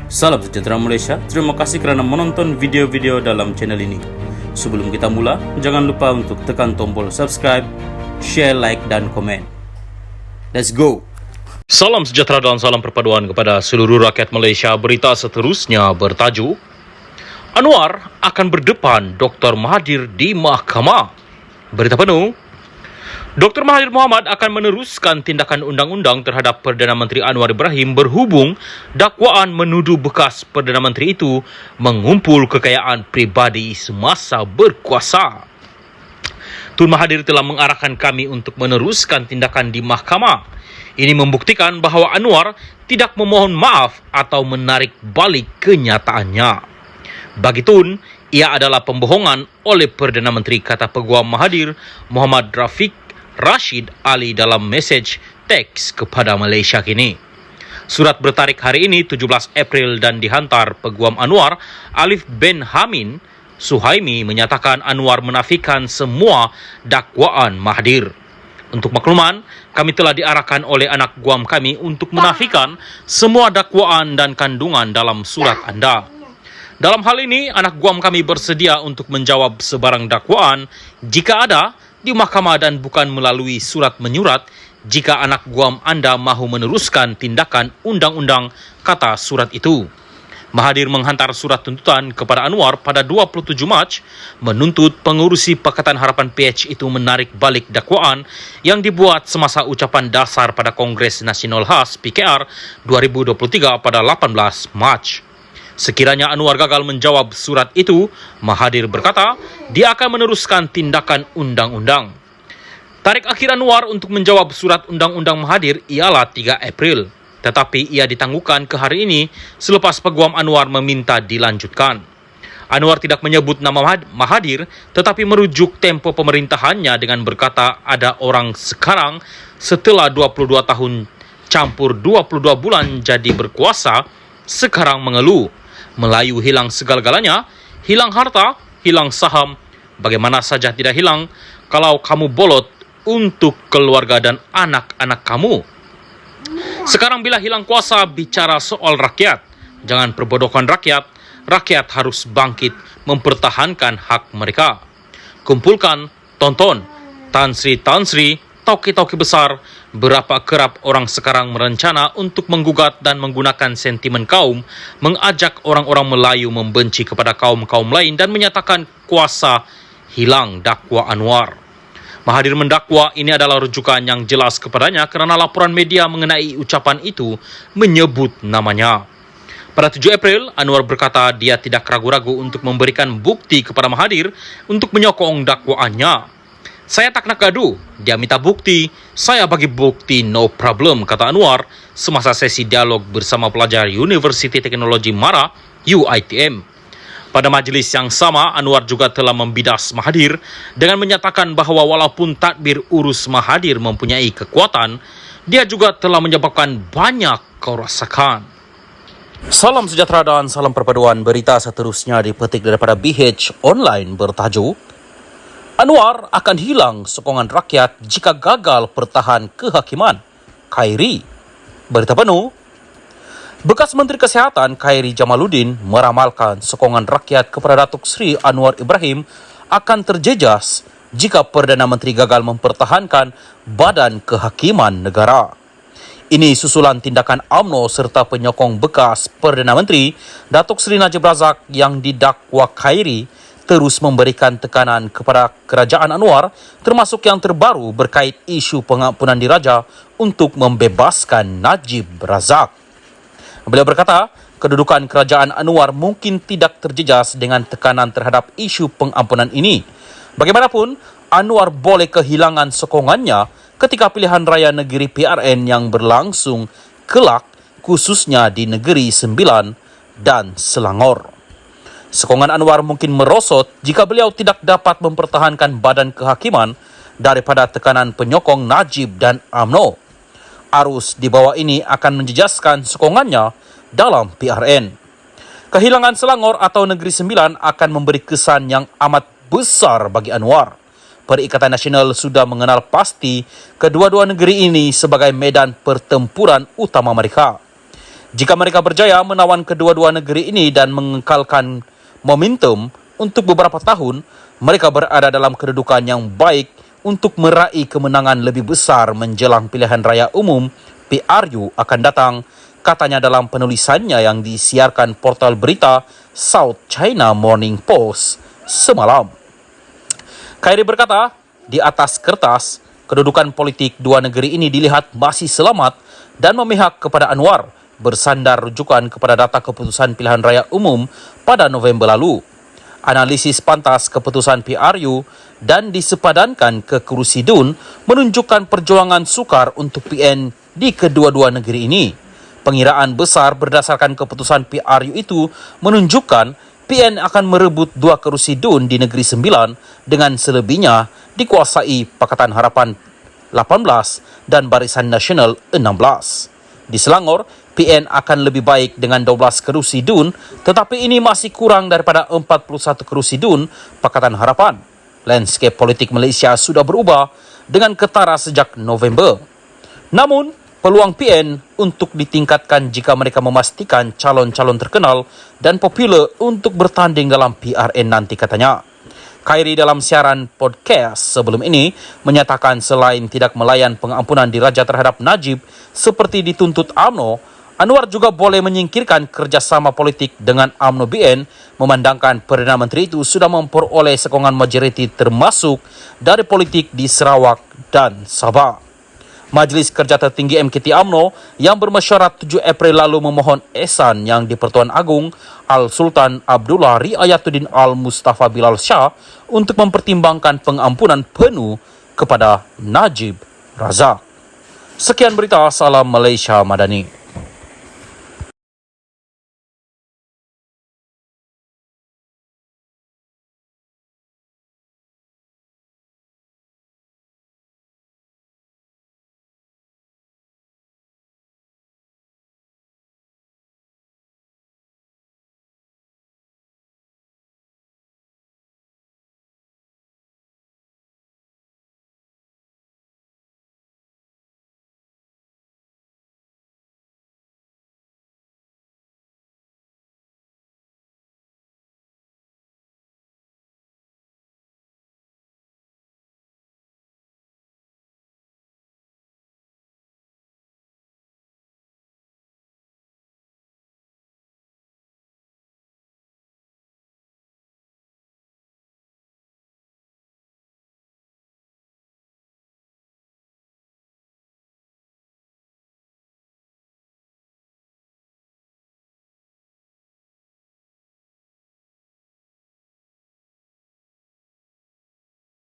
Salam sejahtera Malaysia, terima kasih kerana menonton video-video dalam channel ini. Sebelum kita mula, jangan lupa untuk tekan tombol subscribe, share, like dan komen. Let's go! Salam sejahtera dan salam perpaduan kepada seluruh rakyat Malaysia. Berita seterusnya bertajuk Anwar akan berdepan Dr. Mahathir di mahkamah. Berita penuh, Dr. Mahathir Mohamad akan meneruskan tindakan undang-undang terhadap Perdana Menteri Anwar Ibrahim berhubung dakwaan menuduh bekas Perdana Menteri itu mengumpul kekayaan pribadi semasa berkuasa. Tun Mahathir telah mengarahkan kami untuk meneruskan tindakan di mahkamah. Ini membuktikan bahawa Anwar tidak memohon maaf atau menarik balik kenyataannya. Bagi Tun, ia adalah pembohongan oleh Perdana Menteri, kata Peguam Mahathir Muhammad Rafiq Rashid Ali dalam mesej teks kepada Malaysia Kini. Surat bertarikh hari ini 17 April dan dihantar Peguam Anwar Alif bin Hamin Suhaimi menyatakan Anwar menafikan semua dakwaan Mahathir. Untuk makluman, kami telah diarahkan oleh anak guam kami untuk menafikan semua dakwaan dan kandungan dalam surat anda. Dalam hal ini, anak guam kami bersedia untuk menjawab sebarang dakwaan jika ada di mahkamah dan bukan melalui surat menyurat jika anak guam anda mahu meneruskan tindakan undang-undang, kata surat itu. Mahathir menghantar surat tuntutan kepada Anwar pada 27 Mac menuntut pengurusi Pakatan Harapan PH itu menarik balik dakwaan yang dibuat semasa ucapan dasar pada Kongres Nasional Khas PKR 2023 pada 18 Mac. Sekiranya Anwar gagal menjawab surat itu, Mahathir berkata dia akan meneruskan tindakan undang-undang. Tarikh akhir Anwar untuk menjawab surat undang-undang Mahathir ialah 3 April. Tetapi ia ditangguhkan ke hari ini selepas Peguam Anwar meminta dilanjutkan. Anwar tidak menyebut nama Mahathir tetapi merujuk tempoh pemerintahannya dengan berkata ada orang sekarang setelah 22 tahun campur 22 bulan jadi berkuasa sekarang mengeluh. Melayu hilang segala-galanya, hilang harta, hilang saham, bagaimana saja tidak hilang kalau kamu bolot untuk keluarga dan anak-anak kamu. Sekarang bila hilang kuasa bicara soal rakyat, jangan perbodohkan rakyat, rakyat harus bangkit mempertahankan hak mereka. Kumpulkan, tonton, Tan Sri, tauke-tauke besar, berapa kerap orang sekarang merencana untuk menggugat dan menggunakan sentimen kaum, mengajak orang-orang Melayu membenci kepada kaum-kaum lain dan menyatakan kuasa hilang dakwa Anwar. Mahathir mendakwa ini adalah rujukan yang jelas kepadanya kerana laporan media mengenai ucapan itu menyebut namanya. Pada 7 April, Anwar berkata dia tidak ragu-ragu untuk memberikan bukti kepada Mahathir untuk menyokong dakwaannya. Saya tak nak gaduh, dia minta bukti, saya bagi bukti, no problem, kata Anwar semasa sesi dialog bersama pelajar Universiti Teknologi MARA UiTM. Pada majlis yang sama, Anwar juga telah membidas Mahathir dengan menyatakan bahawa walaupun tadbir urus Mahathir mempunyai kekuatan, dia juga telah menyebabkan banyak kerosakan. Salam sejahtera dan salam perpaduan. Berita seterusnya dipetik daripada BH Online bertajuk Anwar akan hilang sokongan rakyat jika gagal pertahan kehakiman. Khairi. Berita penuh, bekas Menteri Kesihatan Khairi Jamaluddin meramalkan sokongan rakyat kepada Datuk Seri Anwar Ibrahim akan terjejas jika Perdana Menteri gagal mempertahankan badan kehakiman negara. Ini susulan tindakan UMNO serta penyokong bekas Perdana Menteri Datuk Seri Najib Razak yang didakwa Khairi terus memberikan tekanan kepada kerajaan Anwar termasuk yang terbaru berkait isu pengampunan diraja untuk membebaskan Najib Razak. Beliau berkata, kedudukan kerajaan Anwar mungkin tidak terjejas dengan tekanan terhadap isu pengampunan ini. Bagaimanapun, Anwar boleh kehilangan sokongannya ketika pilihan raya negeri PRN yang berlangsung kelak khususnya di Negeri Sembilan dan Selangor. Sokongan Anwar mungkin merosot jika beliau tidak dapat mempertahankan badan kehakiman daripada tekanan penyokong Najib dan UMNO. Arus di bawah ini akan menjejaskan sokongannya dalam PRN. Kehilangan Selangor atau Negeri Sembilan akan memberi kesan yang amat besar bagi Anwar. Perikatan Nasional sudah mengenal pasti kedua-dua negeri ini sebagai medan pertempuran utama mereka. Jika mereka berjaya menawan kedua-dua negeri ini dan mengekalkan momentum untuk beberapa tahun, mereka berada dalam kedudukan yang baik untuk meraih kemenangan lebih besar menjelang pilihan raya umum PRU akan datang, katanya dalam penulisannya yang disiarkan portal berita South China Morning Post semalam. Khairi berkata, di atas kertas, kedudukan politik dua negeri ini dilihat masih selamat dan memihak kepada Anwar bersandar rujukan kepada data keputusan pilihan raya umum pada November lalu. Analisis pantas keputusan PRU dan disepadankan ke kerusi DUN menunjukkan perjuangan sukar untuk PN di kedua-dua negeri ini. Pengiraan besar berdasarkan keputusan PRU itu menunjukkan PN akan merebut 2 kerusi DUN di Negeri Sembilan dengan selebihnya dikuasai Pakatan Harapan 18 dan Barisan Nasional 16. Di Selangor, PN akan lebih baik dengan 12 kerusi DUN, tetapi ini masih kurang daripada 41 kerusi DUN Pakatan Harapan. Landscape politik Malaysia sudah berubah dengan ketara sejak November. Namun, peluang PN untuk ditingkatkan jika mereka memastikan calon-calon terkenal dan popular untuk bertanding dalam PRN nanti, katanya. Khairi dalam siaran podcast sebelum ini menyatakan selain tidak melayan pengampunan diraja terhadap Najib seperti dituntut UMNO, Anwar juga boleh menyingkirkan kerjasama politik dengan UMNO BN, memandangkan Perdana Menteri itu sudah memperoleh sokongan majoriti termasuk dari politik di Sarawak dan Sabah. Majlis Kerja Tertinggi MKT UMNO yang bermesyuarat 7 April lalu memohon ehsan yang di-Pertuan Agong Al-Sultan Abdullah Riayatuddin Al-Mustafa Bilal Shah untuk mempertimbangkan pengampunan penuh kepada Najib Razak. Sekian berita, salam Malaysia Madani.